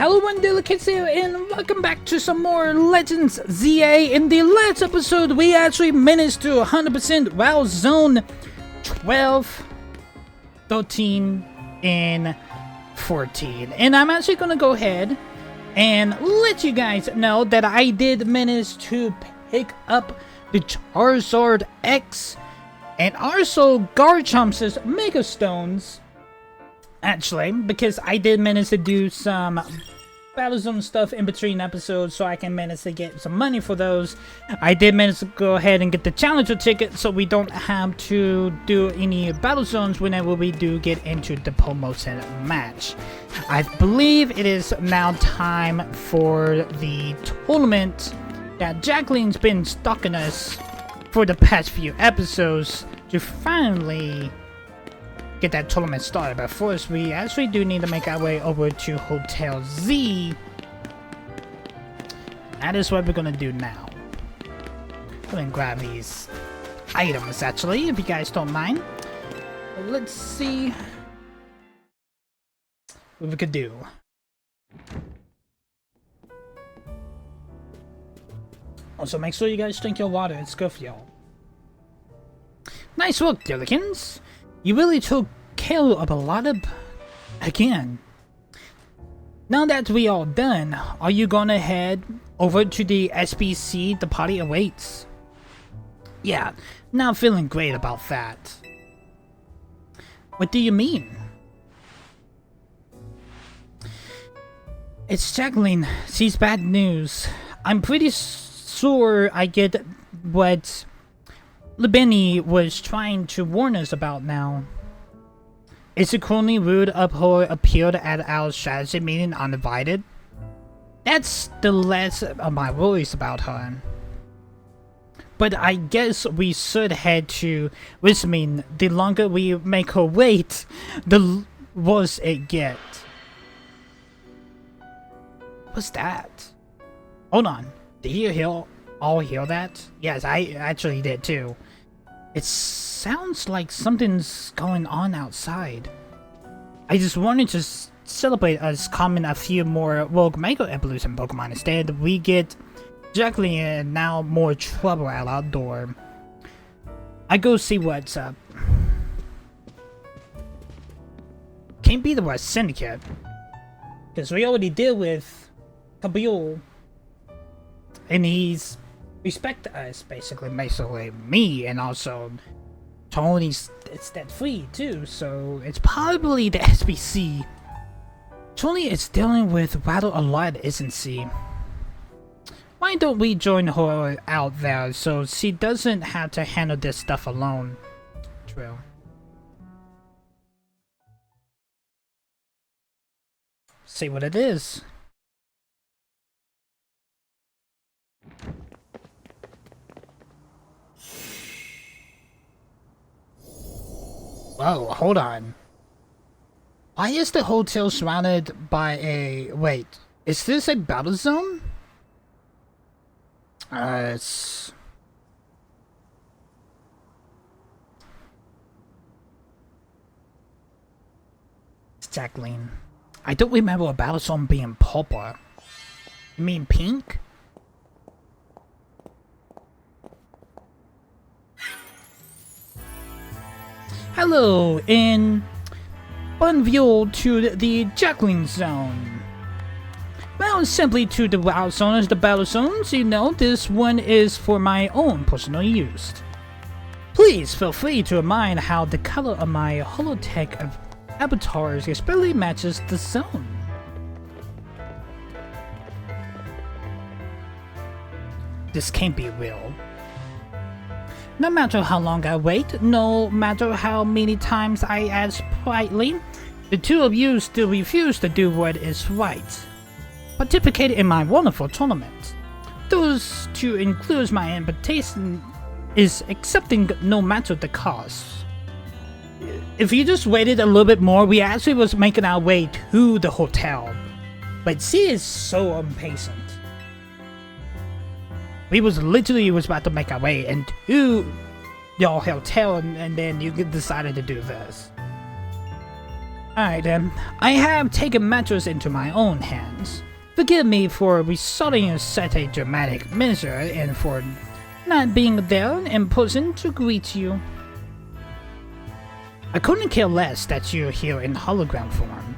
Hello and delicates here, and welcome back to some more Legends ZA. In the last episode, we actually managed to 100% WoW Zone 12, 13, and 14. And I'm actually going to go ahead and let you guys know that I did manage to pick up the Charizard X and also Garchomp's Mega Stones. Actually, because I did manage to do some Battle Zone stuff in between episodes, so I can manage to get some money for those. I did manage to go ahead and get the Challenger ticket, so we don't have to do any Battle Zones whenever we do get into the promotion match. I believe it is now time for the tournament that Jacqueline's been stalking us for the past few episodes to finally get that tournament started. But first, we actually do need to make our way over to Hotel Z. That is what we're gonna do now. I'm gonna grab these items, actually, if you guys don't mind. Let's see what we could do. Also, make sure you guys drink your water. It's good for y'all. Nice work, Dillikins. You really took care of a lot of... Again. Now that we all done, are you gonna head over to the SBC? The party awaits. Yeah, not feeling great about that. What do you mean? It's Jacqueline. She's bad news. I'm pretty sure I get what Libeni was trying to warn us about now. Is it currently rude of her appeared at our strategy meeting uninvited? That's the last of my worries about her. But I guess we should head to which mean the longer we make her wait, the worse it gets. What's that? Hold on. Did you all hear that? Yes, I actually did too. It sounds like something's going on outside. I just wanted to celebrate us calming a few more Rogue Mega Evolution Pokemon. Instead, we get Jacqueline and now more trouble at our door. I go see what's up. Can't be the West Syndicate, because we already deal with Kabul, and he's respect us, basically me, and also Tony's it's that free too, so it's probably the SBC. Tony is dealing with rather a lot, isn't she? Why don't we join her out there so she doesn't have to handle this stuff alone? True. See what it is. Whoa, hold on. Why is the hotel surrounded by a... Wait, is this a battle zone? It's Jacqueline. I don't remember a battle zone being purple. You mean pink? Hello, and Bonville to the Jacqueline Zone. Well, simply to the WoW Zone as the Battle Zones, you know, this one is for my own personal use. Please feel free to remind how the color of my holotech of avatars especially matches the zone. This can't be real. No matter how long I wait, no matter how many times I ask politely, the two of you still refuse to do what is right. Participate in my wonderful tournament. Those to include my invitation is accepting no matter the cost. If you just waited a little bit more, we actually was making our way to the hotel. But she is so impatient. We was about to make our way into your hotel, and then you decided to do this. Alright then, I have taken matters into my own hands. Forgive me for resulting in such a dramatic measure and for not being there in person to greet you. I couldn't care less that you're here in hologram form.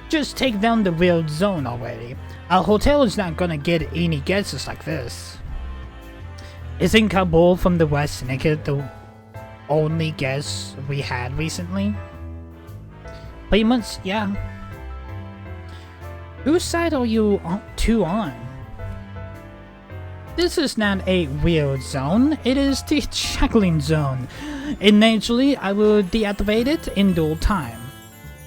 Just take down the real zone already. Our hotel is not gonna get any guesses like this. Isn't Kabul from the West Syndicate the only guess we had recently? Pretty much, yeah. Whose side are you two on? This is not a weird zone, it is the Jacinthe zone. And naturally, I will deactivate it in due time.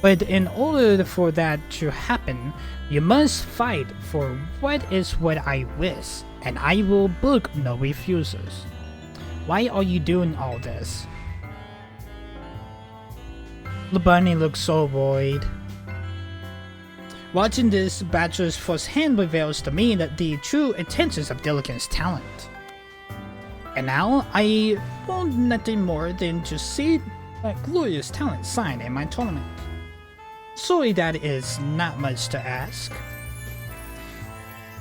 But in order for that to happen, you must fight for what is what I wish, and I will book no refusals. Why are you doing all this? The bunny looks so worried. Watching this batches firsthand reveals to me that the true intentions of Dillikin's talent. And now, I want nothing more than to see that glorious talent sign in my tournament. Sorry, that is not much to ask.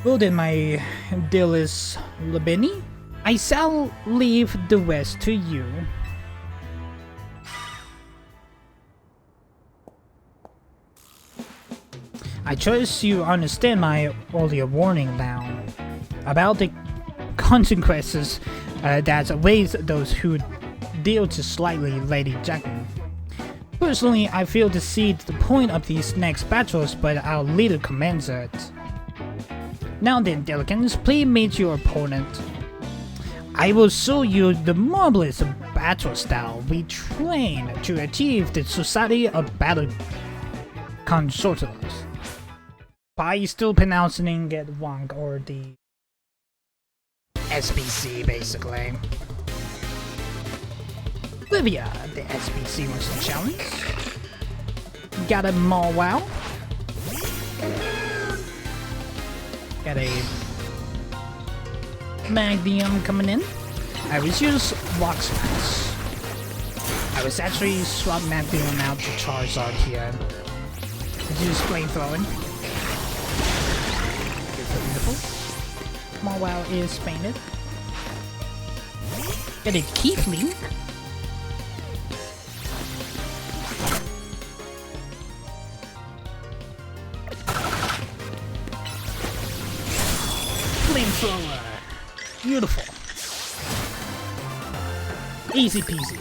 Well then, my dearest Labini, I shall leave the rest to you. I trust you understand my earlier warning now about the consequences that await those who deal to slightly Lady Jacinthe. Personally, I feel to see the point of these next battles, but our leader commands it. Now then, Dillikins, please meet your opponent. I will show you the marvelous battle style we train to achieve the Society of Battle Consorters. By still pronouncing it wrong, or the SBC basically. Livia, the SBC wants to challenge. Got a Wow. Got a Magnium coming in. I was using Rock Smash. I was actually swap Magnium out to Charizard here. Just flamethrowing. Wow is painted. Got a Keyfling. Flamethrower. Beautiful. Easy peasy.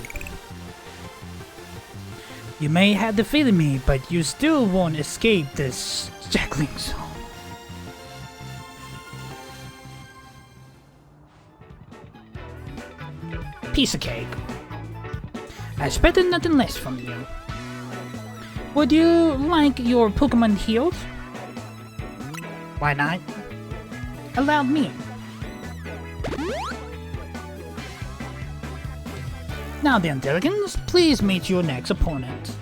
You may have defeated me, but you still won't escape this Jacinthe zone. Piece of cake. I expected nothing less from you. Would you like your Pokémon healed? Why not? Allow me. Now then, Dillikins, please meet your next opponent.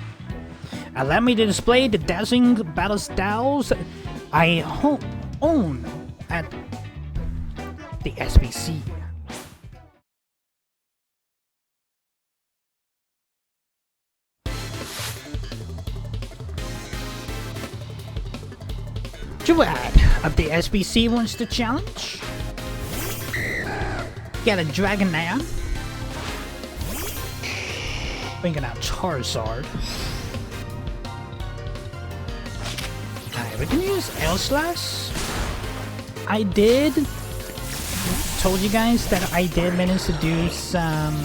Allow me to display the dazzling battle styles I own at the SBC. Gerard of the SBC wants to challenge. Got a Dragonair. Bringing out Charizard. Alright, we can use L-Slash. I did told you guys that I did manage to do some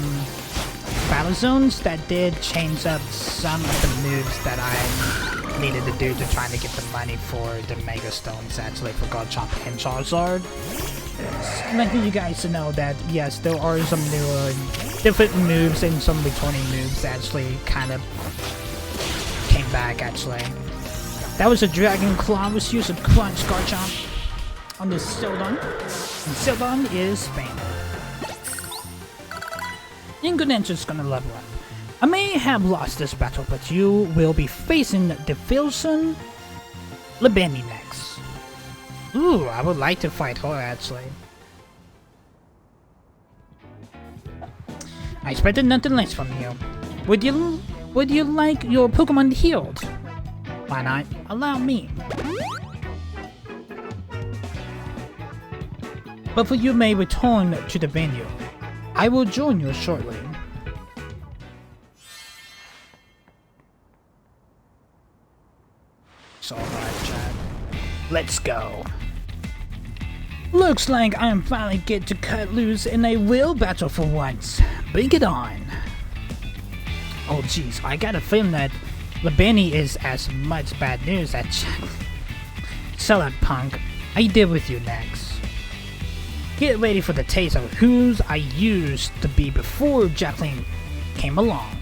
battle zones that did change up some of the moves that I needed to do to try to get the money for the Mega Stones actually for Garchomp and Charizard. I'd like you guys to know that yes, there are some newer different moves and some returning moves that actually kind of came back actually. That was a Dragon Claw, was used to crunch Garchomp on the Sildon. And Sildon is Spain. Ingonention's gonna level up. I may have lost this battle, but you will be facing the Filson Labeni next. Ooh, I would like to fight her actually. I expected nothing less from you. Would you like your Pokemon healed? Why not? Allow me. But for you may return to the venue. I will join you shortly. It's alright, Chad. Let's go. Looks like I am finally get to cut loose in a real battle for once. Bring it on. Oh jeez, I got a feeling that Labeni is as much bad news as Jack. Sellout punk, I deal with you next. Get ready for the taste of whose I used to be before Jacinthe came along.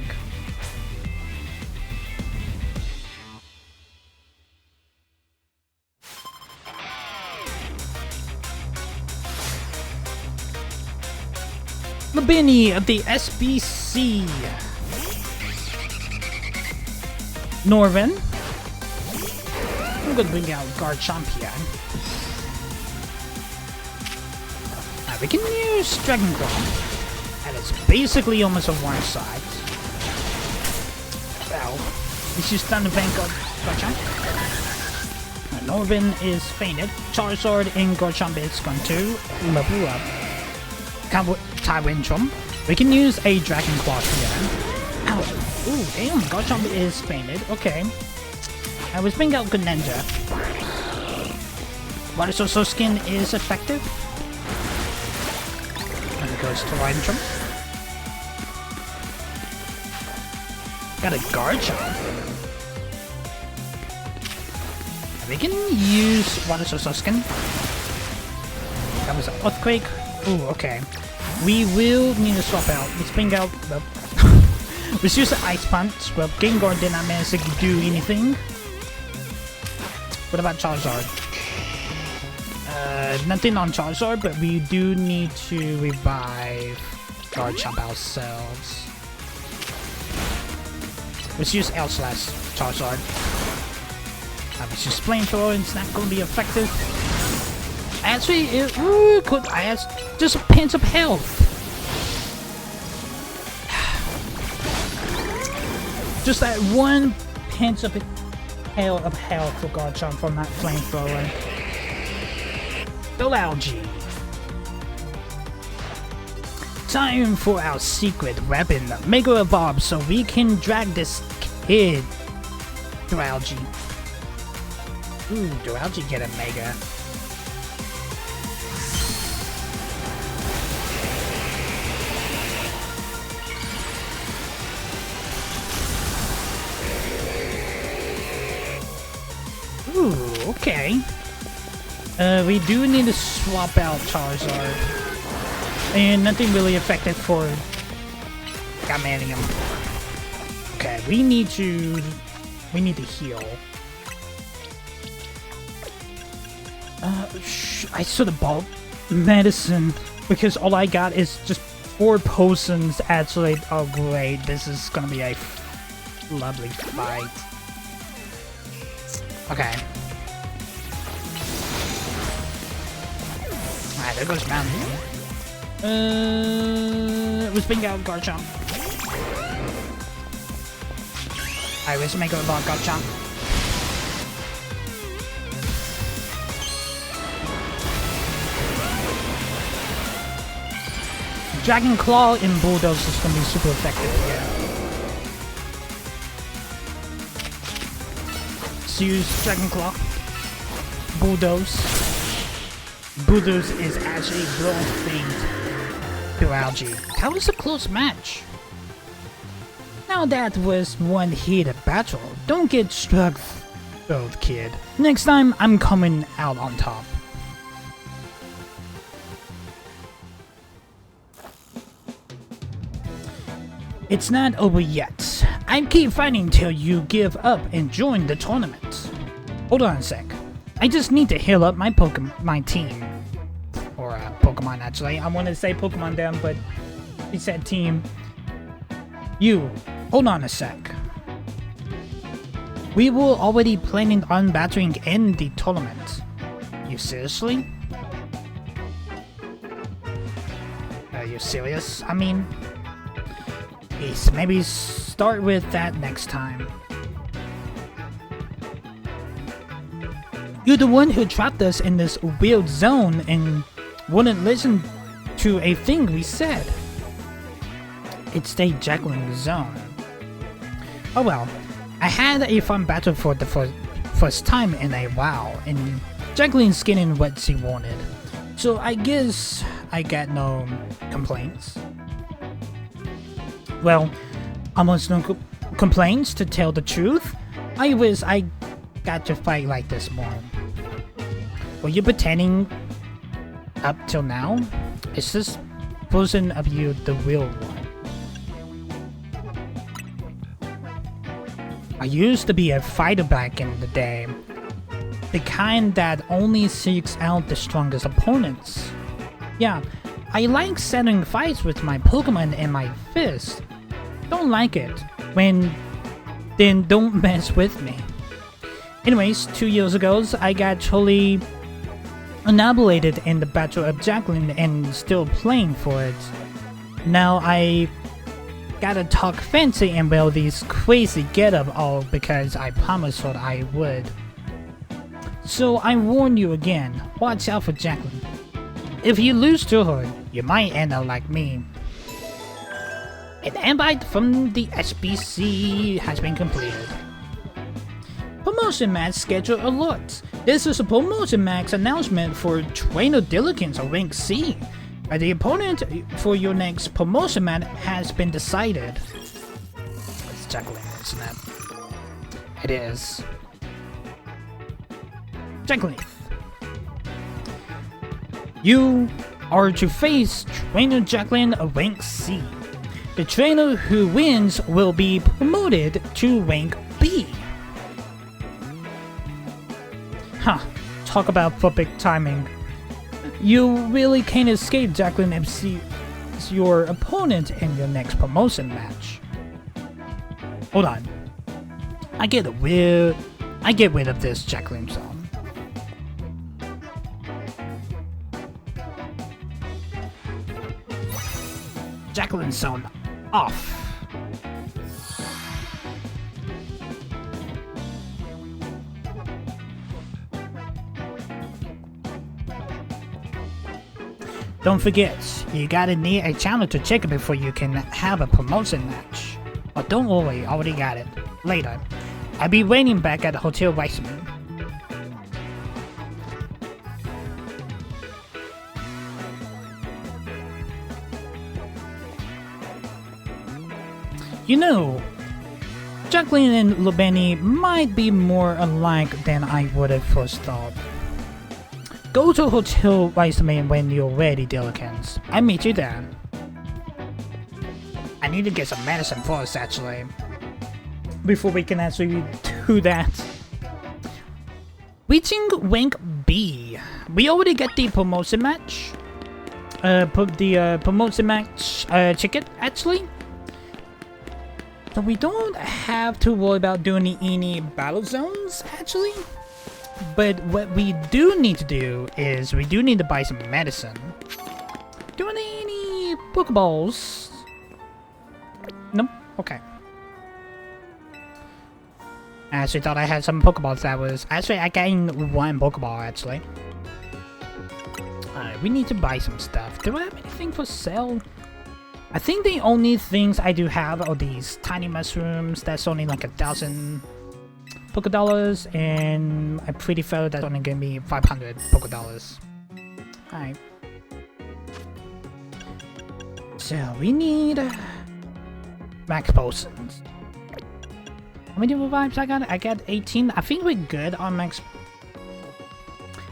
Labeni of the SBC. Norvin. I'm gonna bring out Garchomp here. We can use Dragon Claw, and it's basically almost a one side. Well, let's use Thunder Bank on Garchomp. Norvin is fainted. Charizard and Garchomp is going to level up. Tyrantrum. We can use a Dragon Claw here. Ow! Ooh, damn! Garchomp is fainted. Okay. I was bring out Greninja. Water Soul Skin is effective. Goes to Tyrantrum. Got a Garchomp. We can use Water Soul Skin. That was an Earthquake. Ooh, okay. We will need to swap out. Let's bring out the... Let's use the Ice Punch. Well, Gengar did not manage to do anything. What about Charizard? Nothing on Charizard, but we do need to revive Garchomp ourselves. Let's use L slash Charizard. Let's use Flamethrower, it's not going to be effective. Actually, could I have just a pinch of health? Just that one pinch of health for Garchomp from that Flamethrower. Go Algae. Time for our secret weapon, Mega Evolve, so we can drag this kid to Algae. Ooh, do Algae get a Mega? Ooh, okay. We do need to swap out Charizard. And nothing really effective for Gamanium. Okay, we need to heal. I should have bought medicine because all I got is just 4 potions. Actually, oh great, this is gonna be a lovely fight. Okay. Alright, there goes Mountain. Let's bring out Garchomp. Alright, let's make it about Garchomp. Dragon Claw in Bulldoze is gonna be super effective here. Let's use Dragon Claw. Bulldoze. Bulldoze is actually blowing things to Algae. That was a close match. Now that was one heated battle. Don't get struck, old kid. Next time, I'm coming out on top. It's not over yet. I keep fighting till you give up and join the tournament. Hold on a sec. I just need to heal up my team. Or Pokemon, actually. I wanted to say Pokemon then, but he said team. You, hold on a sec. We were already planning on battling in the tournament. You seriously? Are you serious? I mean, please, maybe start with that next time. You're the one who trapped us in this weird zone and wouldn't listen to a thing we said. It stayed Jacqueline the zone. Oh well, I had a fun battle for the first time in a while, and Jacqueline's getting what she wanted. So I guess I got no complaints. Well, almost no complaints to tell the truth. I wish I got to fight like this more. Were you pretending up till now? Is this version of you the real one? I used to be a fighter back in the day. The kind that only seeks out the strongest opponents. Yeah, I like settling fights with my Pokemon and my fist. Don't like it. Then don't mess with me. Anyways, 2 years ago, I got totally annihilated in the Battle of Jacqueline and still playing for it. Now I gotta talk fancy and wear these crazy getup all because I promised what I would. So I warn you again, watch out for Jacqueline. If you lose to her, you might end up like me. An invite from the SBC has been completed. Promotion match schedule alert. This is a promotion match announcement for Trainer Diligence of Rank C. The opponent for your next promotion match has been decided. It's Jacqueline, isn't it? It is. Jacqueline. You are to face Trainer Jacqueline of Rank C. The trainer who wins will be promoted to Rank B. Huh, talk about perfect timing. You really can't escape Jacqueline MC as your opponent in your next promotion match. Hold on. I get rid of this Jacqueline song. Jacqueline zone off. Don't forget, you gotta need a channel to check it before you can have a promotion match. But don't worry, already got it. Later. I'll be waiting back at the Hotel Weissman. You know, Jacqueline and Lubeni might be more alike than I would have first thought. Go to Hotel Weissman when you're ready, Diligence. I'll meet you there. I need to get some medicine first, actually. Before we can actually do that. Reaching rank B. We already get the promotion match. Promotion match ticket, actually. So we don't have to worry about doing any battle zones, actually. But what we do need to do is we do need to buy some medicine. Do we need any Pokeballs? Nope. Okay. I actually thought I had some Pokeballs that was... Actually, I gained one Pokeball, actually. Alright, we need to buy some stuff. Do I have anything for sale? I think the only things I do have are these tiny mushrooms. That's only like 1,000 Pokedollars, and I'm pretty sure that's only gonna be 500 Pokedollars. Alright. So we need max potions. How many revives I got? I got 18. I think we're good on max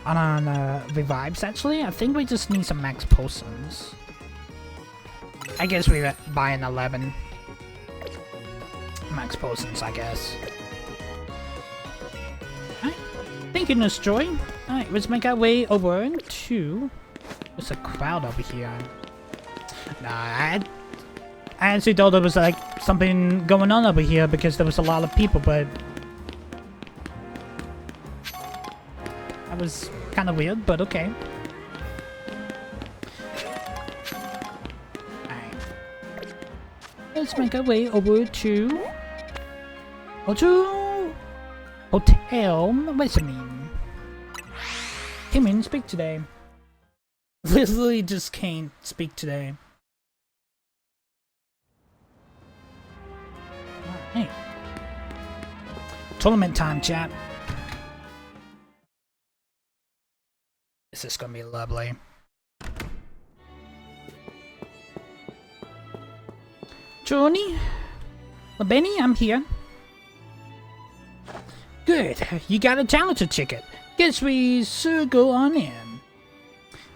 on revives, actually. I think we just need some max potions. I guess we buy an 11 max potions, I guess. Alright, thank you, Destroy. Alright, let's make our way over to... There's a crowd over here. Nah, I actually thought there was like something going on over here because there was a lot of people, but... That was kind of weird, but okay. Let's make our way over to Hotel Weissman. can't even speak today. Literally just can't speak today. Alright. Tournament time, chat. This is gonna be lovely. Johnny? Well, Benny, I'm here. Good, you got a challenger ticket. Guess we should go on in.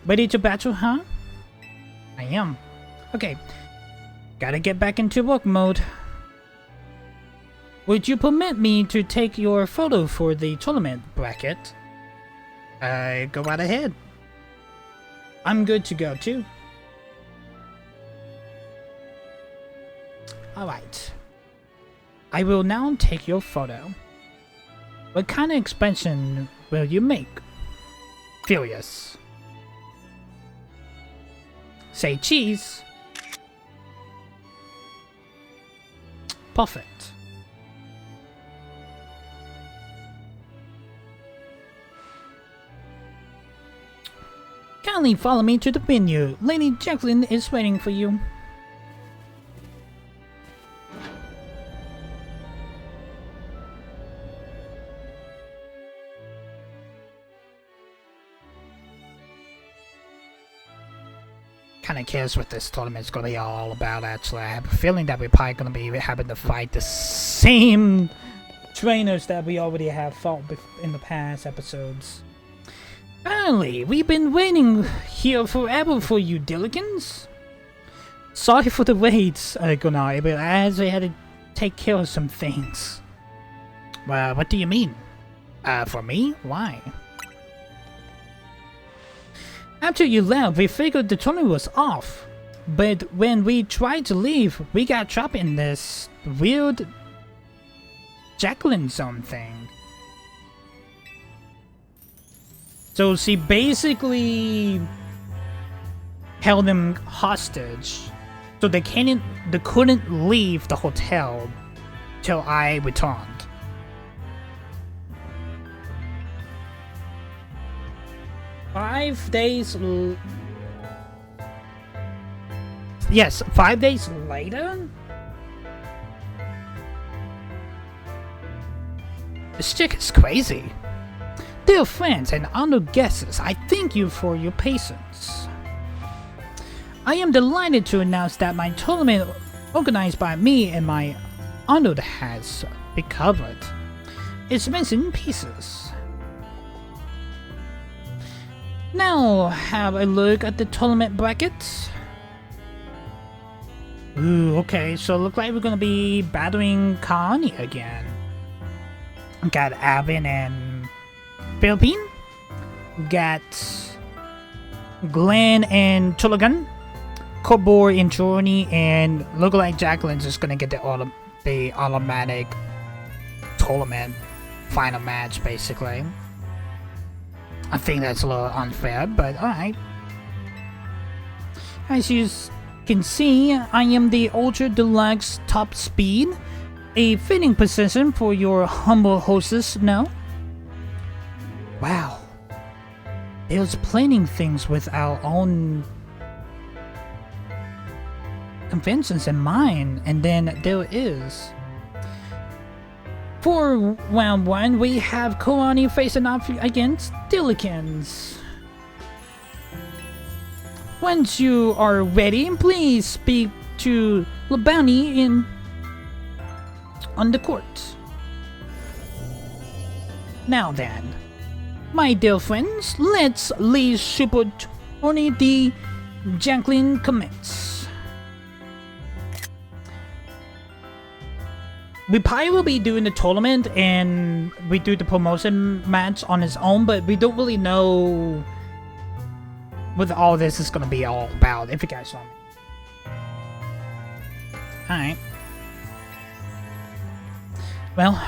Ready to battle, huh? I am. Okay, gotta get back into work mode. Would you permit me to take your photo for the tournament bracket? Go right ahead. I'm good to go too. Alright. I will now take your photo. What kind of expression will you make? Furious. Say cheese. Perfect. Kindly follow me to the venue. Lady Jacinthe is waiting for you. Kinda cares what this tournament's gonna be all about, actually. I have a feeling that we're probably gonna be having to fight the same trainers that we already have fought in the past episodes. Finally, we've been waiting here forever for you, Dillikins. Sorry for the wait, Gunnar, but as I had to take care of some things. Well, what do you mean? For me? Why? After you left, we figured the tournament was off. But when we tried to leave, we got trapped in this weird Jacqueline zone thing. So she basically held them hostage. So they couldn't leave the hotel till I returned. Yes, 5 days later? This chick is crazy. Dear friends and honored guests, I thank you for your patience. I am delighted to announce that my tournament organized by me and my honored has recovered. It's missing pieces. Now have a look at the tournament brackets. Ooh, okay, so look like we're gonna be battling Connie again. Got Alvin and Philippine. Got Glenn and Tulligan. Cobor and Journey, and look like Jacqueline's just gonna get the automatic tournament final match, basically. I think that's a little unfair, but alright. As you can see, I am the Ultra Deluxe Top Speed, a fitting position for your humble hostess now. Wow. There's planning things with our own conventions in mind, and then there is. For round 1, we have Korani facing off against Dillikins. Once you are ready, please speak to Labani on the court. Now then, my dear friends, let's leave Super Tony D. Jacqueline commence. We probably will be doing the tournament and we do the promotion match on its own, but we don't really know what all this is going to be all about, if you guys know me. Alright. Well,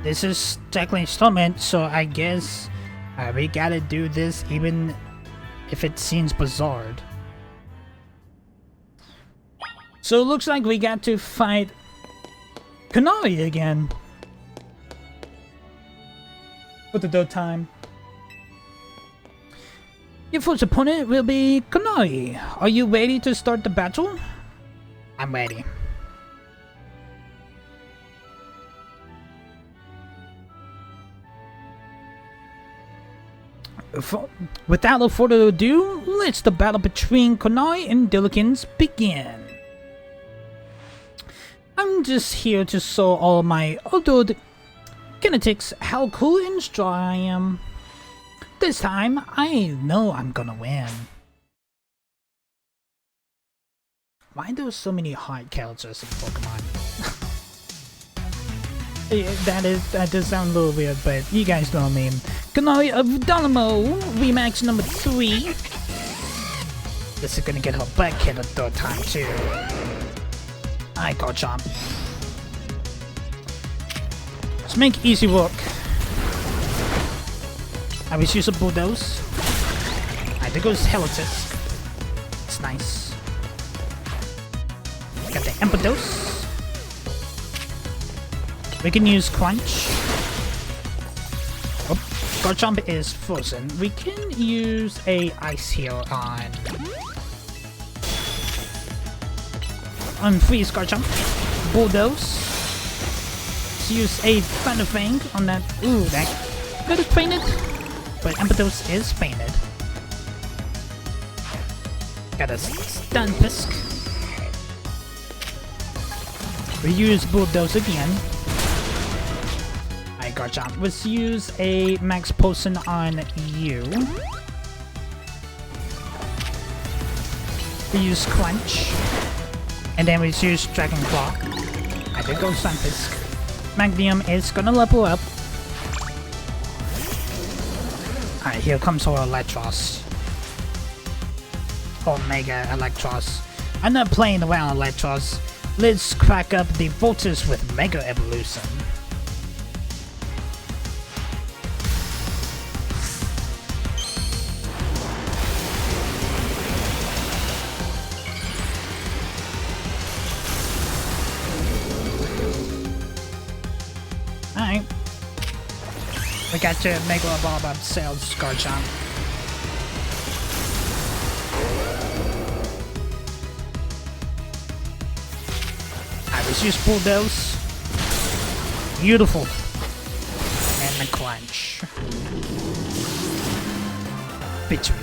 this is Jacqueline's tournament, so I guess we gotta do this even if it seems bizarre. So it looks like we got to fight Kanari again for the third time. Your first opponent will be Kanai. Are you ready to start the battle? I'm ready. Without further ado, let's the battle between Kanai and Dillikens begin. I'm just here to show all my adored kinetics how cool and strong I am. This time, I know I'm gonna win. Why are there so many hard characters in Pokemon? That does sound a little weird, but you guys know what I mean. Kanai of Dynamo, Remax number 3. This is gonna get her butt kicked a third time too. Alright, Garchomp. Let's make easy work. I will use a Bulldoze. Alright, there goes Helitus. It's nice. Got the Empedose. We can use Crunch. Oh, Garchomp is frozen. We can use a Ice Heal on Freeze Garchomp. Bulldoze. Let's use a Thunder Fang on that. Ooh, that could have fainted. But Empedose is fainted. Got a Stun Pisk. We use Bulldoze again. Alright, Garchomp. Let's use a Max Potion on you. We use Crunch. And then we use Dragon Claw. I did go Stun Pisk. Magnium is gonna level up. Alright, here comes our Electros. Omega Electros. I'm not playing around Electros. Let's crack up the Voltage with Mega Evolution. Alright. We got your Mega Evolve up sales, Garchomp. Let's use Bulldoze. Beautiful. And the Crunch. Victory.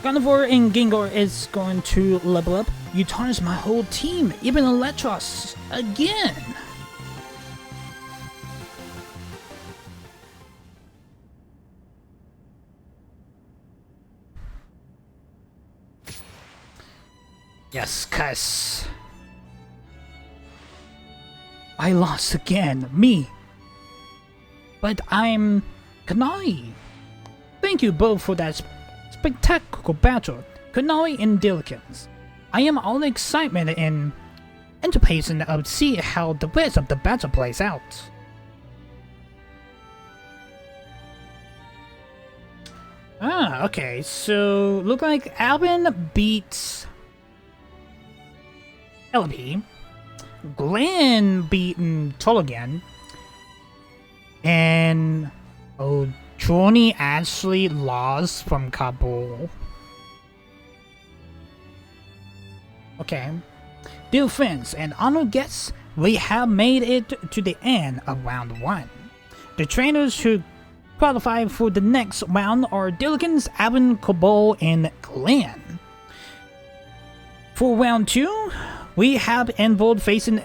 Carnivore and Gengar is going to level up. You tarnish my whole team, even Electros. Again. Yes, cuz I lost again, me. But I'm Kanai. Thank you both for that spectacular battle, Kanai and Dillikens. I am all excitement and anticipation of see how the rest of the battle plays out. Ah, okay, so look like Alvin beats LP. Glenn beaten Tologan. And Johnny actually lost from Kabul. Okay. Dear friends and honored guests, we have made it to the end of round 1. The trainers who qualify for the next round are Dillikens, Alvin, Kabul, and Glenn. For round 2, we have Envold facing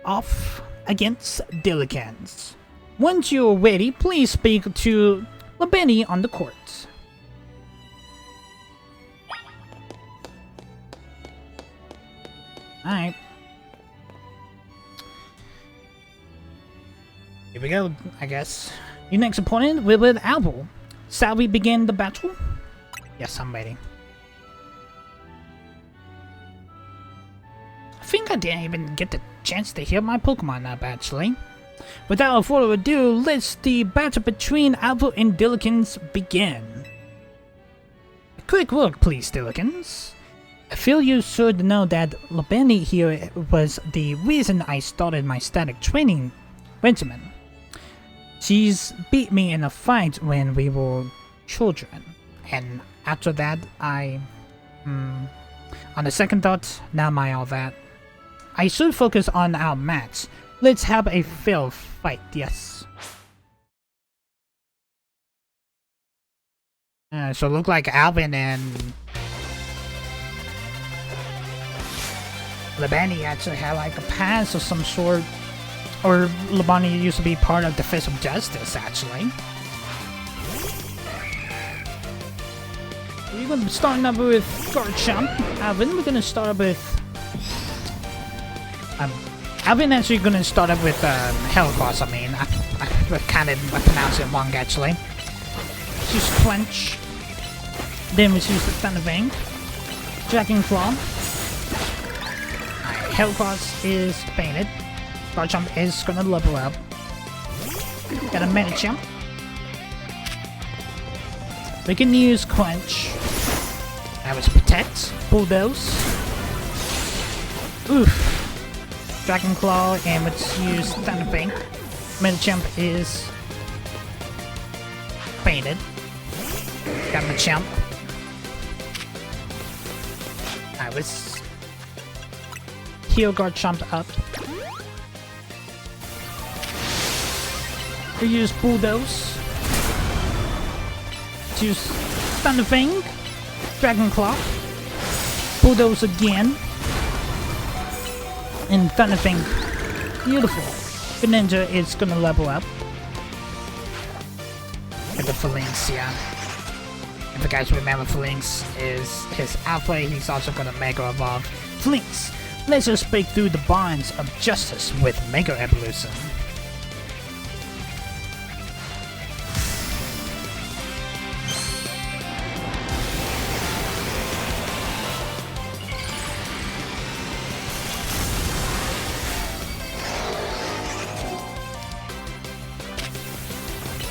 off against Dillikens. Once you're ready, please speak to Labeni on the court. Alright. Here we go, I guess. Your next opponent will be Alvo. Shall we begin the battle? Yes, I'm ready. I think I didn't even get the chance to heal my Pokemon up, actually. Without further ado, let's the battle between Alvo and Dillikens begin. A quick look, please, Dillikens. I feel you should know that Labeni here was the reason I started my static training regimen. She's beat me in a fight when we were children. And after that, on the second thought, not mind all that. I should focus on our match. Let's have a fair fight, yes. So look like Alvin and Labani actually had like a past of some sort. Or Labani used to be part of the Fist of Justice, actually. We're gonna start up with Garchomp. Alvin, we're gonna start up with Alvin actually gonna start up with Hellcross. I mean, I kind of pronounced it wrong actually. Choose Quench. Then we choose the Thunder Fang. Dragon Claw. Alright, Hellcross is painted. Garchomp is gonna level up. Got a Medicham. We can use Quench. That was Protect. Bulldoze. Oof. Dragon Claw, and let's use Thunder Fang. Medicham is painted. Got Machamp. Alright, let's heal Garchomp up. We use Bulldoze. Let's use Thunder Fang. Dragon Claw. Bulldoze again. And Thunder Fang. Beautiful. Greninja is gonna level up. And the Phalanx, yeah. If you guys remember, Phalanx is his alpha, he's also gonna Mega Evolve. Phalanx, let's just break through the bonds of justice with Mega Evolution.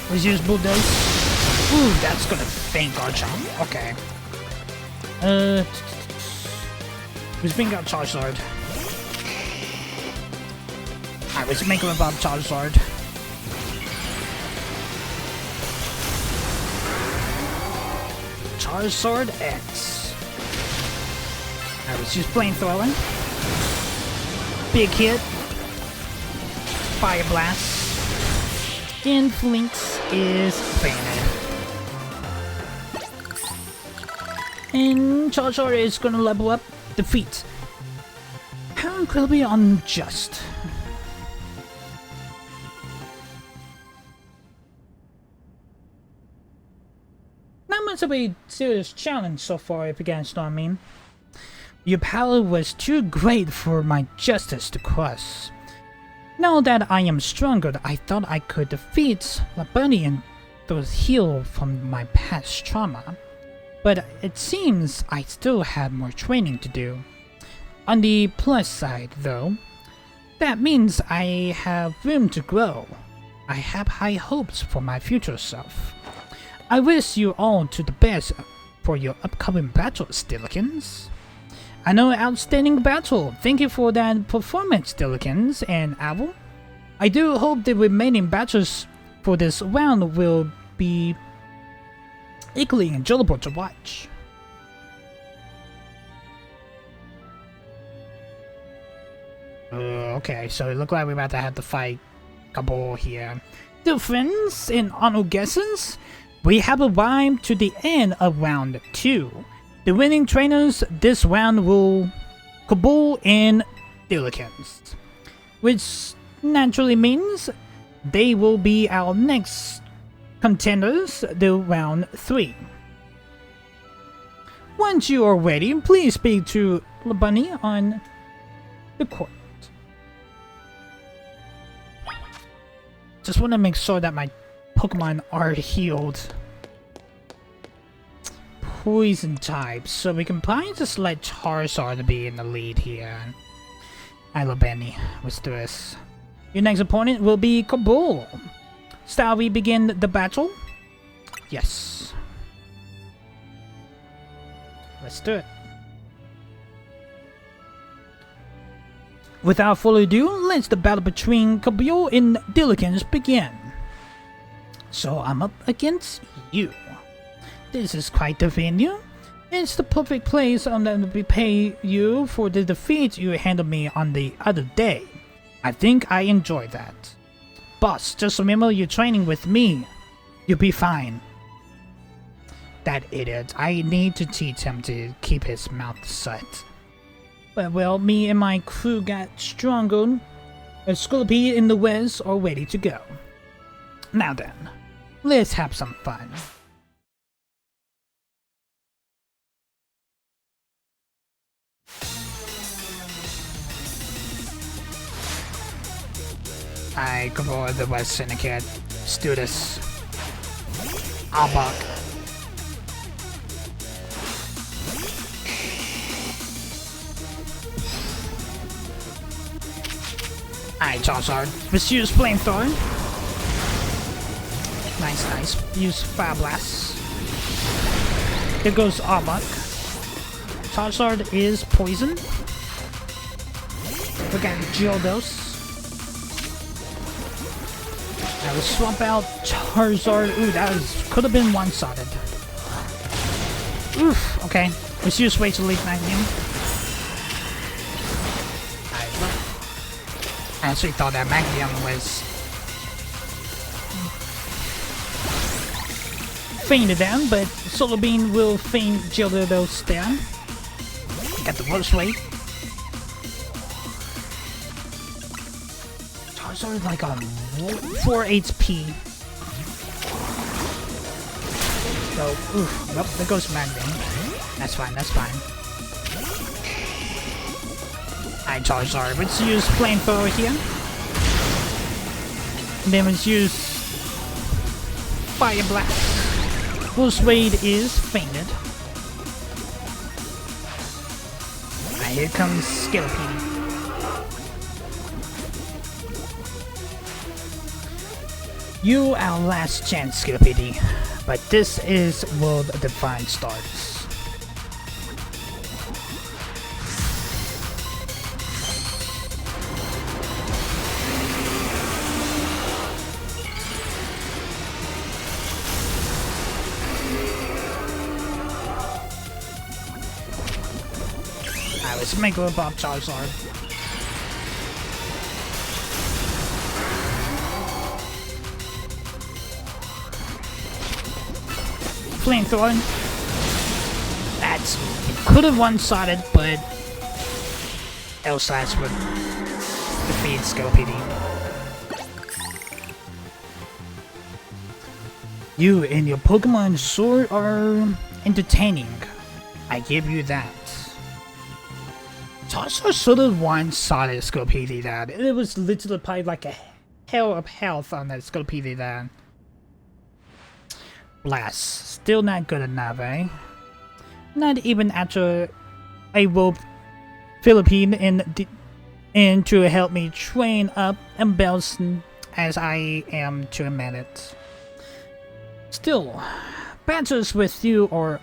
Let's use Bulldoze. Ooh, that's gonna faint Garchomp. Okay. Let's bring out Charizard. Alright, let's make him about Charizard. Charizard X. Alright, let's use Flamethrower. Big hit. Fire Blast. And Phalanx is painted. And Charizard is gonna level up. Defeat. How incredibly unjust. Not much of a serious challenge so far, if you guys know what I mean. Your power was too great for my justice to cross. Now that I am stronger, I thought I could defeat Labani and those healed from my past trauma. But it seems I still have more training to do. On the plus side, though, that means I have room to grow. I have high hopes for my future self. I wish you all to the best for your upcoming battles, Dillikins. I know outstanding battle. Thank you for that performance, Dillikins and Owl. I do hope the remaining battles for this round will be equally enjoyable to watch. Okay, so it looks like we're about to have to fight a couple here. Dear friends and honored guesses, we have arrived to the end of round 2. The winning trainers this round will Kabul and Dillikins, which naturally means they will be our next contenders to round 3. Once you are ready, please speak to Labani on the court. Just want to make sure that my Pokemon are healed. Poison type, so we can probably just let Charizard be in the lead here. Alright, Labani, let's do this. Your next opponent will be Kabul. Shall we begin the battle? Yes. Let's do it. Without further ado, let's the battle between Kabul and Dillikins begin. So I'm up against you. this is quite the venue. It's the perfect place to repay you for the defeat you handed me on the other day. I think I enjoy that. Boss, just remember you're training with me. You'll be fine. That idiot. I need to teach him to keep his mouth shut. Well, me and my crew got stronger. A Scorpy in the West are ready to go. Now then, let's have some fun. Alright, come on, the West Syndicate. Let's do this. Arbok. Alright, Charizard. Let's use Flamethrower. Nice. Use Fire Blast. Here goes Arbok. Charizard is poison. Look at Gyarados. Now let's swap out Charizard. Ooh, that could have been one-sided. Oof, okay. Let's use Rage Elite Magnum. I actually thought that Magnum was fainted down, but Solar Beam will feint Gyarados down. Got the worst weight. Charizard like on 4 HP. So, oof, nope, there goes Magnum. That's fine. Alright, Charizard, let's use Flamethrower here. And then let's use Fire Blast. Full Raid is fainted. Alright, here comes Skittle. You our last chance, Skittle, but this is where the fun starts. Alright, let's make a Bob Charizard. Flamethrower. That's could have one-sided, but L-Slash would defeat Skittle. You and your Pokemon sure are entertaining. I give you that. Charizard sort of one-sided Skittle that. It was literally probably like a hell of health on that Skittle that. Blast. Still not good enough, eh? Not even after I rope Philippine in to help me train up and bounce as I am to a minute. Still, battles with you are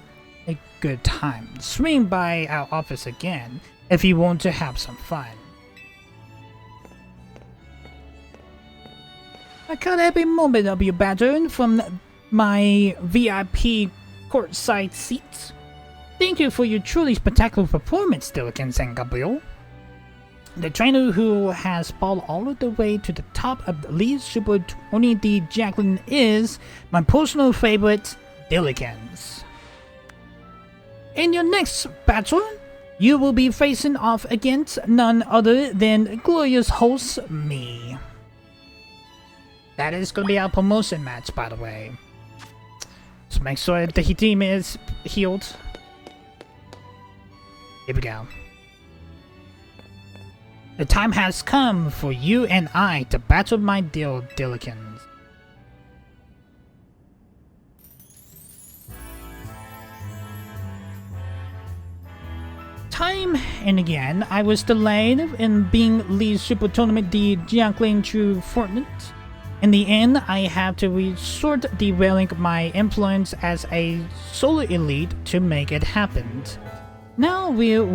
a good time. Swing by our office again if you want to have some fun. I cut every moment of your battle from my VIP courtside seats. Thank you for your truly spectacular performance, Diligence and Gabriel. The trainer who has fought all the way to the top of the Elite Super 20D Jacqueline is my personal favorite, Diligence. In your next battle, you will be facing off against none other than glorious host me. That is going to be our promotion match, by the way. So make sure the team is healed. Here we go. The time has come for you and I to battle my dear Diligence. Time and again, I was delayed in being lead Super Tournament the Jacqueline True Fortnite. In the end, I have to resort derailing my influence as a solo elite to make it happen. Now here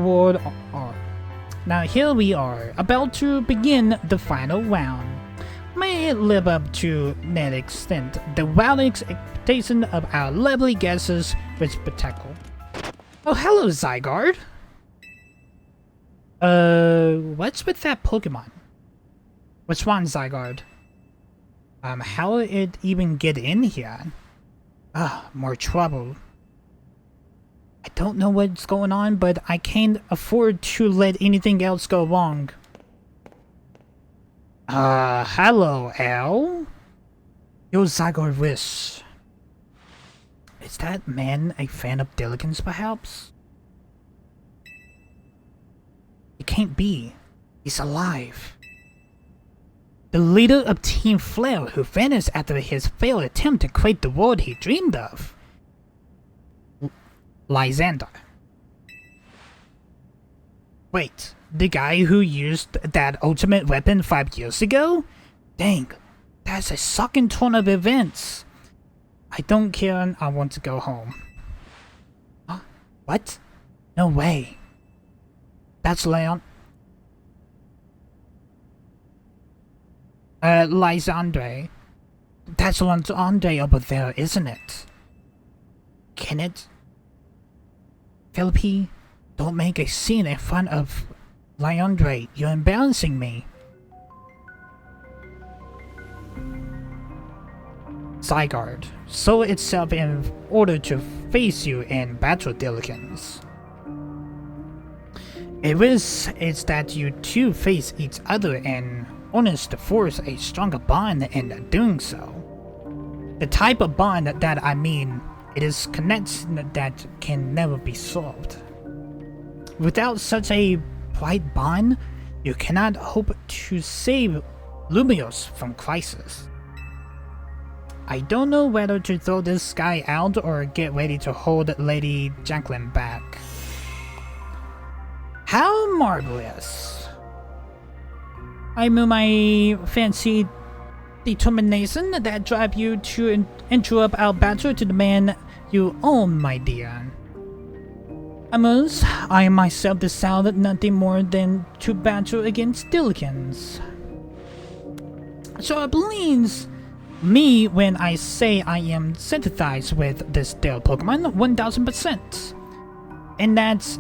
we are, about to begin the final round. may it live up to that extent the wild expectation of our lovely guesses with spectacle. Oh, hello, Zygarde. What's with that Pokemon? What's wrong, Zygarde? How did it even get in here? More trouble. I don't know what's going on, but I can't afford to let anything else go wrong. Hello, Al? Yo, Zygarde Wish. Is that man a fan of Dillikens, perhaps? It can't be. He's alive. The leader of Team Flare who vanished after his failed attempt to create the world he dreamed of. Lysander. Wait, the guy who used that ultimate weapon 5 years ago? Dang, that's a sucking turn of events. I don't care and I want to go home. Huh? What? No way. That's Leon. Lysandre. That's Lysandre over there, isn't it? Can it? Philippi, don't make a scene in front of Lysandre. You're embarrassing me. Zygarde, sow itself in order to face you in battle, Dillikens. It's that you two face each other and honest to force a stronger bond in doing so. The type of bond that I mean, it is connection that can never be solved. Without such a bright bond, you cannot hope to save Lumios from crisis. I don't know whether to throw this guy out or get ready to hold Lady Jacqueline back. How marvelous! I move my fancy determination that drive you to interrupt our battle to the man you own, my dear. Amos, I myself decided nothing more than to battle against Dillikens. So it believes me when I say I am sympathized with this dear Pokemon 1000%. And that's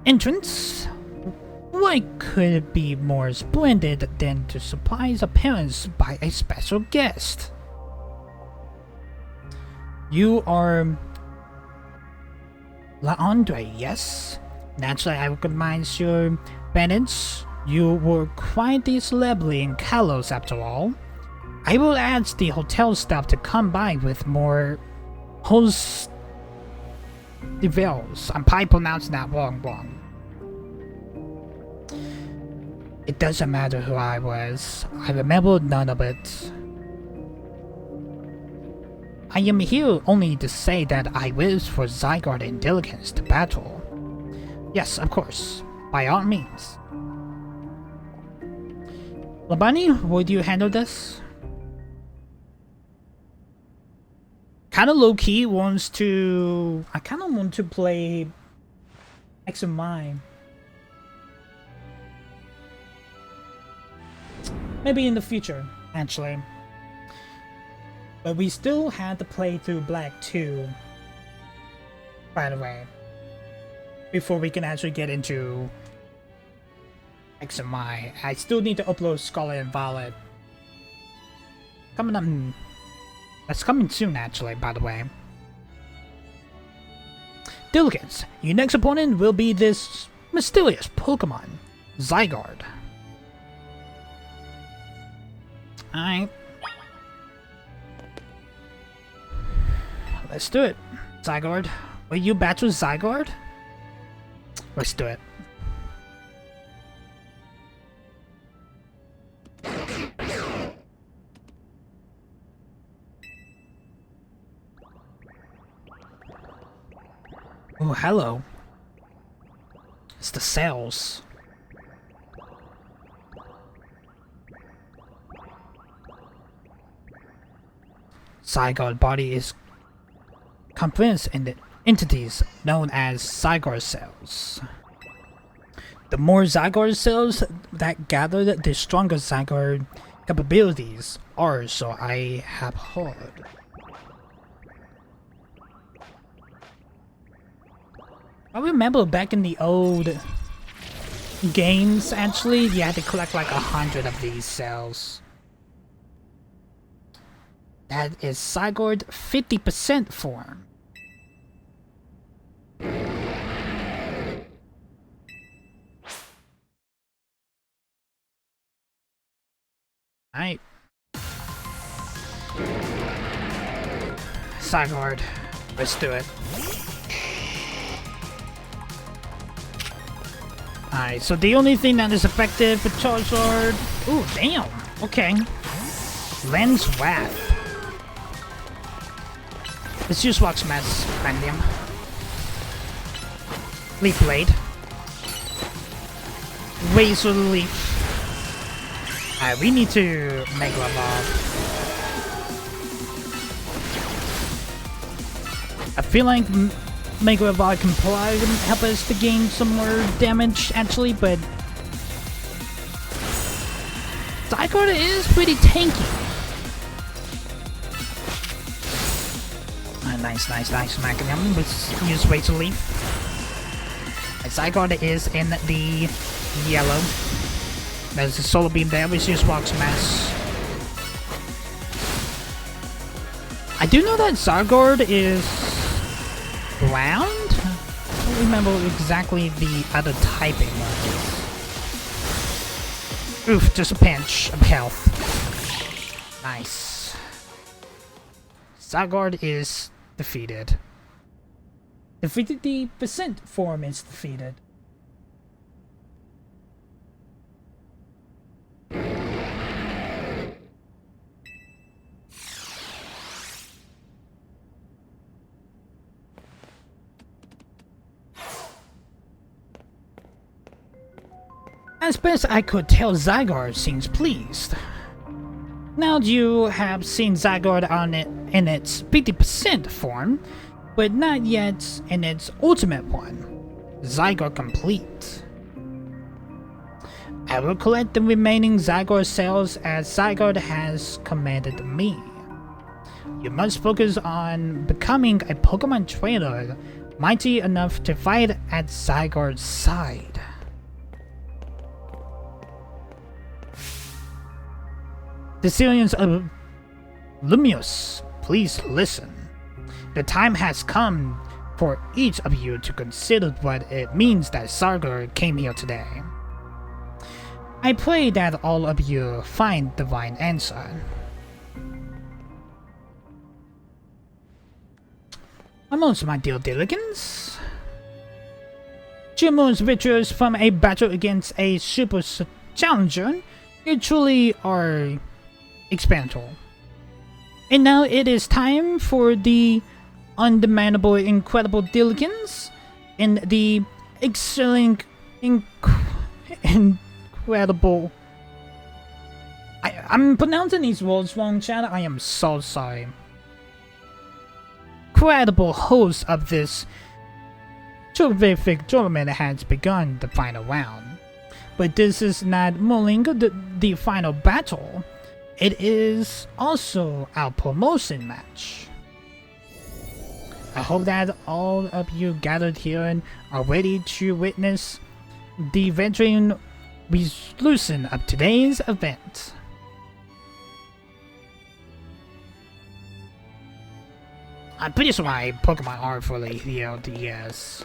entrance. What could be more splendid than to surprise appearance by a special guest? You are Lysandre, yes? Naturally, I recognize your bandage. You were quite the celebrity in Kalos after all. I will ask the hotel staff to come by with more host devils. I'm probably pronouncing that wrong. It doesn't matter who I was. I remember none of it. I am here only to say that I wish for Zygarde and Dillikens to battle. Yes, of course. By all means. Labani, would you handle this? Kinda low-key wants to... I kinda want to play X and Y. Maybe in the future, actually. But we still had to play through Black 2, by the way, before we can actually get into X and Y. I still need to upload Scarlet and Violet. Coming up... That's coming soon, actually, by the way. Dillikens, your next opponent will be this mysterious Pokemon, Zygarde. Alright. Let's do it. Zygarde. Will you battle Zygarde? Let's do it. Oh, hello. It's the cells. Zygarde body is compressed into entities known as Zygarde cells. The more Zygarde cells that gather, the stronger Zygarde capabilities are, so I have heard. I remember back in the old games, actually, you had to collect like 100 of these cells. That is Zygarde 50% form. Alright. Zygarde. Let's do it. Alright, so the only thing that is effective with Charizard... Ooh, damn! Okay. Lens Wrath. Let's use Rock Smash, Randium. Leaf Blade. Razor Leaf. Alright, we need to Mega Evolve. I feel like Mega Evolve can probably help us to gain some more damage, actually, but Zygarde is pretty tanky. Nice, Magnum. Let's use Razor Leaf. Zygarde is in the yellow. There's a Solar Beam there. Let's use Rock Smash. I do know that Zygarde is ground? I don't remember exactly the other typing was. Oof, just a pinch of health. Nice. Zygarde is defeated. The 50% form is defeated. As best I could tell, Zygarde seems pleased. Now you have seen Zygarde on it in its 50% form, but not yet in its ultimate one, Zygarde Complete. I will collect the remaining Zygarde cells as Zygarde has commanded me. You must focus on becoming a Pokemon trainer mighty enough to fight at Zygarde's side. Descendants of Lumiose, please listen. The time has come for each of you to consider what it means that Zygarde came here today. I pray that all of you find the right answer. Amongst my dear Dillikins, Jimo's victors from a battle against a super challenger, you truly are expendable. And now it is time for the undemandable, incredible Dillikins and the excellent, incredible. I'm pronouncing these words wrong, Chad. I am so sorry. Incredible host of this terrific tournament has begun the final round. But this is not only the final battle. It is also our promotion match. I hope that all of you gathered here are ready to witness the veteran resolution of today's event. I'm pretty sure my Pokemon are fully healed, yes.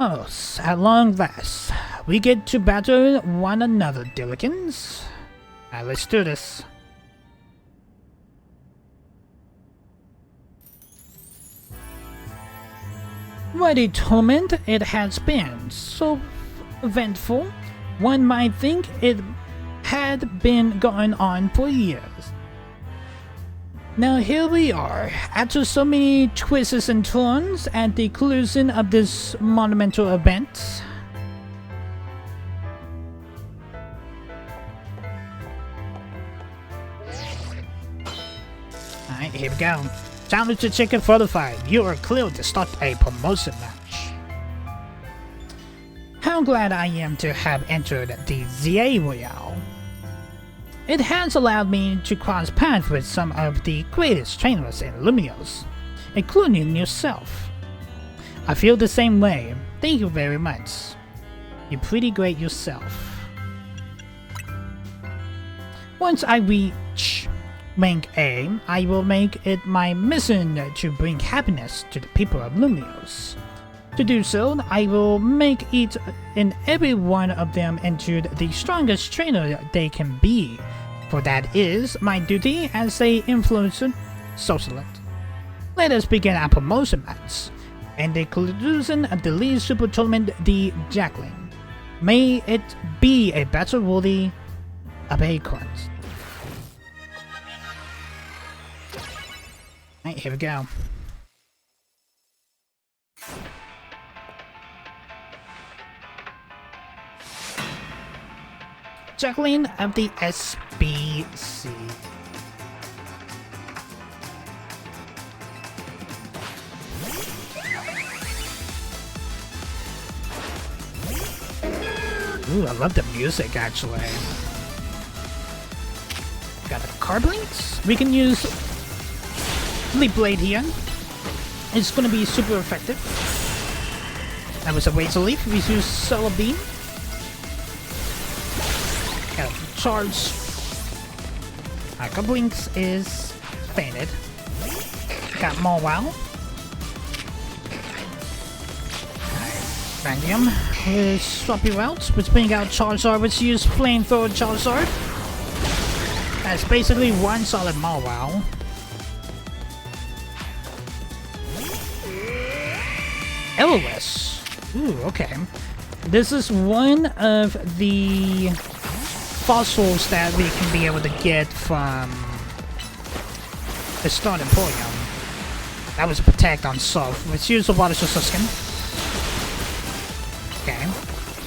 Oh, at long last, we get to battle one another, Dillikins. Alright, let's do this. What a tournament it has been. So eventful, one might think it had been going on for years. Now here we are, after so many twists and turns at the conclusion of this monumental event. Alright, here we go. Challenge to Chicken Fortified. You are cleared to start a promotion match. How how glad I am to have entered the ZA Royale. It has allowed me to cross paths with some of the greatest trainers in Lumiose, including yourself. I feel the same way. Thank you very much. You're pretty great yourself. Once I reach rank A, I will make it my mission to bring happiness to the people of Lumiose. To do so, I will make each and every one of them into the strongest trainer they can be, for that is my duty as a influencer socialite. Let us begin our promotion match, and the conclusion of the League Super Tournament, the Jacinthe. May it be a battle worthy of a crunch. Alright, here we go. Jacinthe of the SBC. Ooh, I love the music actually. Got the Carblinks. We can use Leap Blade here. It's gonna be super effective. That was a Razor Leaf. We use Solar Beam. Got a charge. Carblinks is fainted. Got more wow. Randium. We'll swap you out. Let's bring out Charizard. Let's use Flamethrower Charizard. That's basically one solid Mawile. LOS. Ooh, okay. This is one of the fossils that we can be able to get from the starting Porygon. That was a Protect on Soft. Let's use the Water Skin. Okay.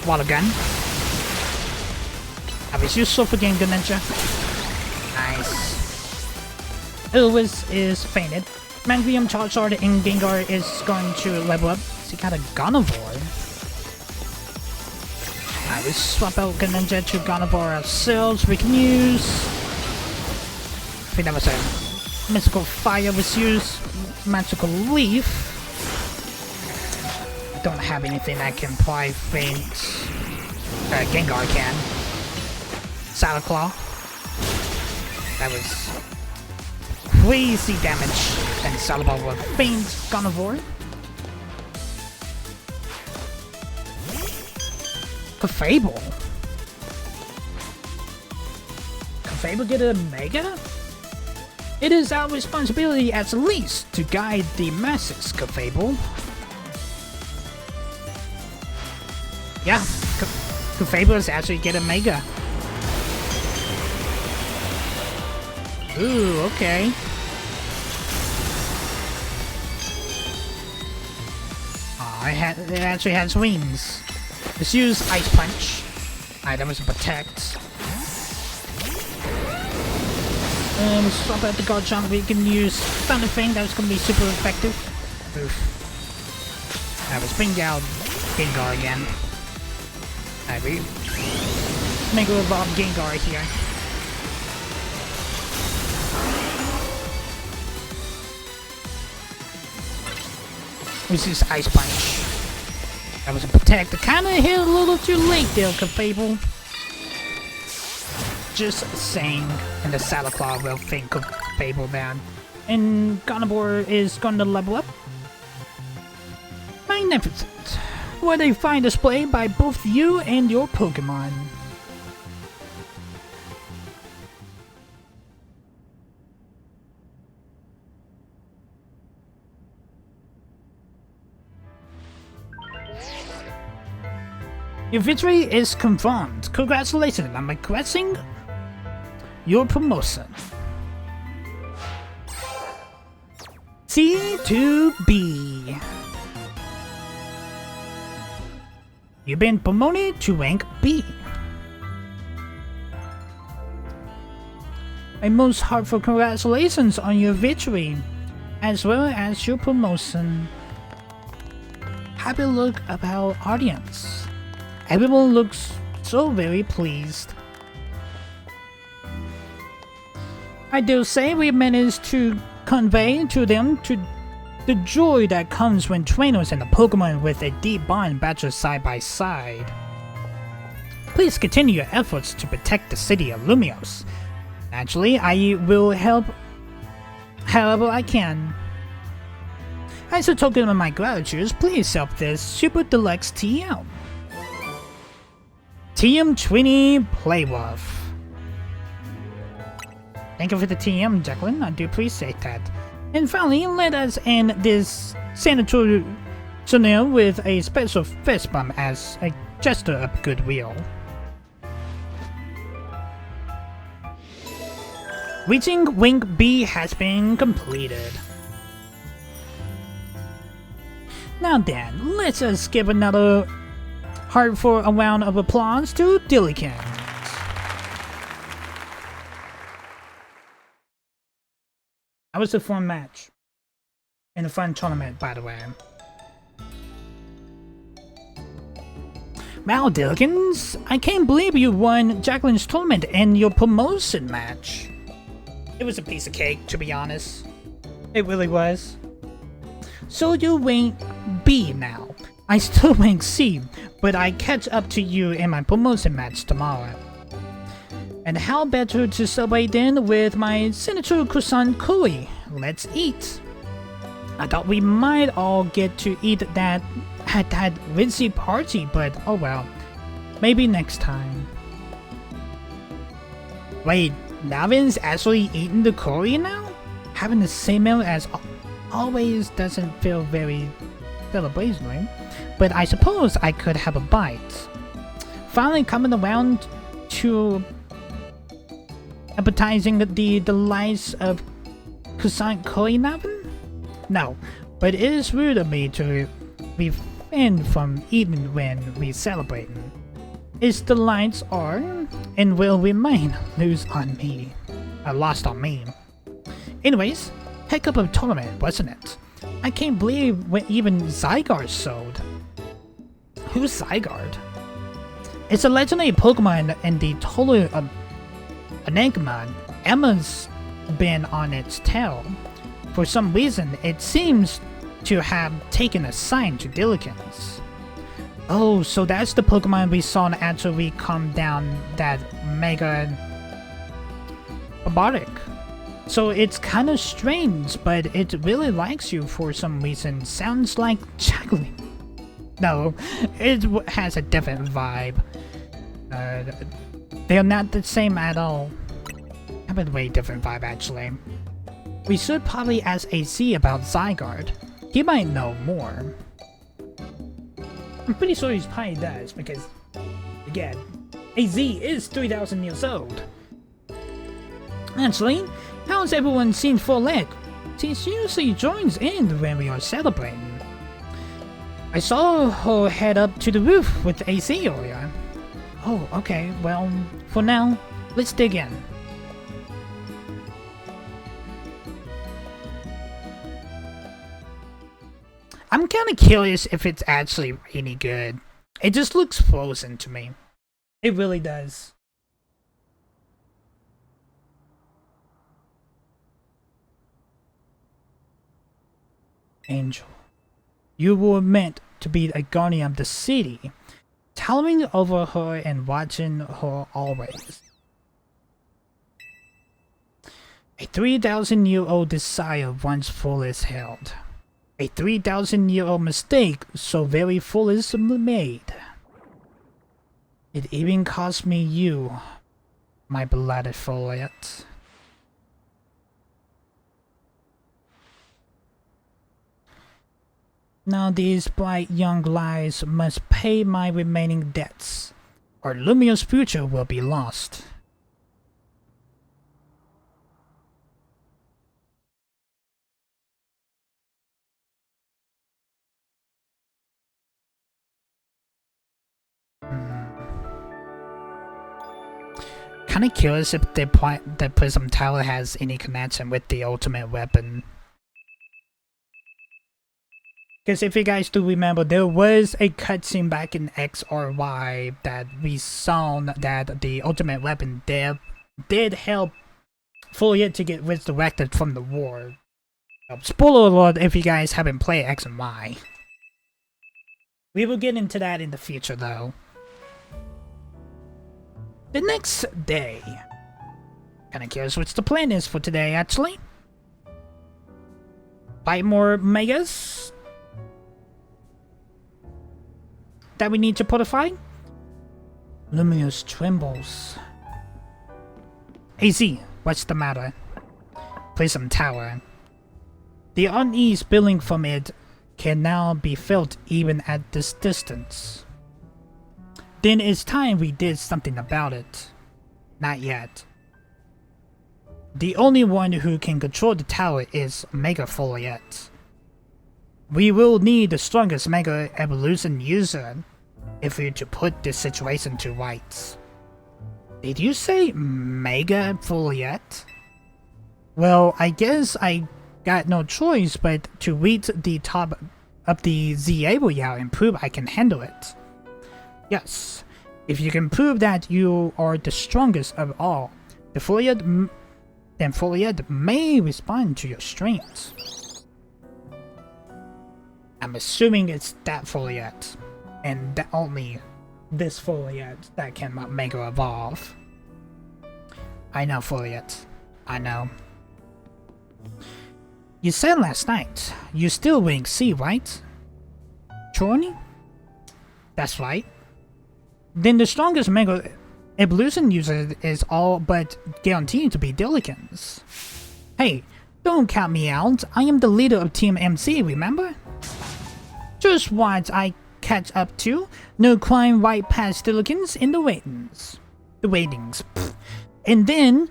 Water Gun. Let's use Sulfur Game Greninja. Nice. Elvis is fainted. Magrium, Charizard, and Gengar is going to level up. So he got a Gardevoir. Alright, let's swap out Greninja to Gardevoir ourselves. We can use... I think that was a Mystical Fire. Let's use Magical Leaf. I don't have anything that can probably faint. Gengar can. Saddle Claw. That was crazy damage. And Salabal will faint Gardevoir. Clefable. Clefable get a Mega? It is our responsibility at least to guide the masses, Clefable. Yeah, Clefable is actually get a Mega. Ooh, okay. It actually has wings. Let's use Ice Punch. Alright, that was a Protect. And we'll swap out the Garchomp. We can use Thunder Fang. That's going to be super effective. Oof. Alright, let's bring out Gengar again. Alright, we Mega Evolve Gengar here. Let's use Ice Punch. That was a Protect. Kinda hit a little too late there, Clefable. Just saying. And the Saddle Claw will think Clefable then. And Gardevoir is going to level up. Magnificent. What a fine display by both you and your Pokemon. Your victory is confirmed. Congratulations on requesting your promotion. C2B. You've been promoted to rank B. A most heartfelt congratulations on your victory, as well as your promotion. Happy look of our audience. Everyone looks so very pleased. I dare say we managed to convey to them the joy that comes when trainers and the Pokemon with a deep bond battle side by side. Please continue your efforts to protect the city of Lumios. Naturally, I will help however I can. As a token of my gratitude, please help this Super Deluxe TM. TM20 Playrough. Thank you for the TM, Jacqueline. I do appreciate that. And finally, let us end this sanitary scenario with a special fist bump as a gesture of goodwill. Reaching Wing B has been completed. Now then, let us give another heartfelt round of applause to Dillikins. That was a fun match. And a fun tournament, by the way. Wow, Dillikins, I can't believe you won Jacqueline's tournament and your promotion match. It was a piece of cake, to be honest. It really was. So you rank B now. I still rank C, but I catch up to you in my promotion match tomorrow. And how better to celebrate then with my signature croissant curry. Let's eat. I thought we might all get to eat that at that ritzy party, but oh well. Maybe next time. Wait, Navin's actually eating the curry now? Having the same meal as always doesn't feel very celebratory, but I suppose I could have a bite. Finally coming around to appetizing the delights of croissant curry, Navin? No, but it is rude of me to refrain from eating when we celebrate. Its delights are, and will remain, lost on me. Anyways, heck of a tournament, wasn't it? I can't believe when even Zygarde sold. Who's Zygarde? It's a legendary Pokemon in the total of Enigma. Emma's been on its tail. For some reason, it seems to have taken a sign to Dillikins. Oh, so that's the Pokemon we saw after we calmed down that Mega Robotic. So it's kind of strange, but it really likes you for some reason. Sounds like Jacqueline. No, it has a different vibe. They're not the same at all. Have a way different vibe, actually. We should probably ask AC about Zygarde. He might know more. I'm pretty sure he probably does, because, again, AZ is 3,000 years old. Actually, how's everyone seen for leg? She usually joins in when we are celebrating. I saw her head up to the roof with AC earlier. Oh, okay, well, for now, let's dig in. I'm kinda curious if it's actually any good. It just looks frozen to me. It really does. Angel, you were meant to be a guardian of the city, towering over her and watching her always. A 3,000-year-old desire once foolish held. A 3,000-year-old mistake so very foolish made. It even cost me you, my beloved Follet. Now these bright young lives must pay my remaining debts, or Lumia's future will be lost. Kinda curious if the Prism Tower has any connection with the ultimate weapon. Because if you guys do remember, there was a cutscene back in X or Y that we saw that the ultimate weapon did help Foliette to get resurrected from the war. Spoiler alert if you guys haven't played X and Y. We will get into that in the future though. The next day. Kinda curious what the plan is for today actually. 5 more megas that we need to fortify. Luminous trembles. AZ, what's the matter? Prism Tower. The unease spilling from it can now be felt even at this distance. Then it's time we did something about it. Not yet. The only one who can control the tower is Mega Foliette. We will need the strongest Mega Evolution user if we're to put this situation to rights. Did you say Mega Foliette? Well, I guess I got no choice but to reach the top of the ZA royale and prove I can handle it. Yes, if you can prove that you are the strongest of all, then Foliette may respond to your strengths. I'm assuming it's that Foliette, and that only this Foliette that can Mega Evolve. I know, Foliette. I know. You said last night, you still wing C, right? Chorny? That's right. Then the strongest Mega Evolution user is all but guaranteed to be Diligence. Hey, don't count me out. I am the leader of Team MC, remember? Just what I catch up to. No crime right past Diligence in the ratings. And then,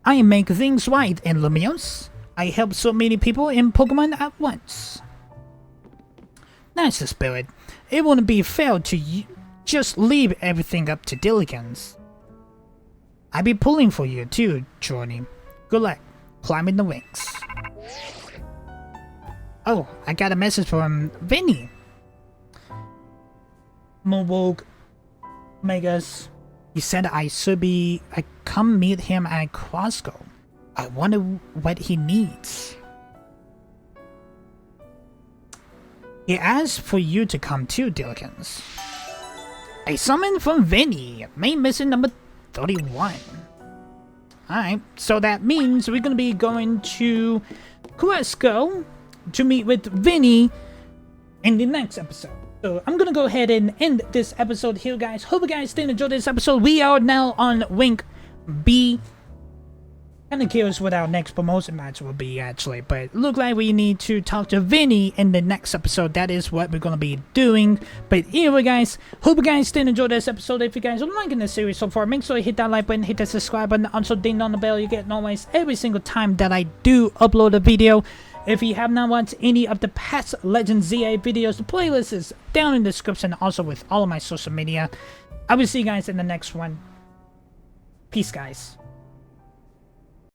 I make things right in Lumiose. I help so many people in Pokemon at once. That's the spirit. It wouldn't be fair to just leave everything up to Diligence. I'll be pulling for you too, Journey. Good luck climbing the wings. Oh, I got a message from Vinny. Moonwalk Megas. He said I come meet him at Crossgo. I wonder what he needs. He asked for you to come too, Diligence. A summon from Vinny, main mission number 31. Alright, so that means we're gonna be going to Crossgo to meet with Vinny in the next episode. So I'm gonna go ahead and end this episode here, guys. Hope you guys did enjoy this episode. We are now on Wink B. Kinda curious what our next promotion match will be actually, but look like we need to talk to Vinny in the next episode. That is what we're gonna be doing. But anyway, guys, hope you guys did enjoy this episode. If you guys are liking this series so far, make sure you hit that like button, hit that subscribe button, also ding on the bell. You get notified every single time that I do upload a video. If you have not watched any of the past Legend ZA videos, the playlist is down in the description, also with all of my social media. I will see you guys in the next one. Peace, guys.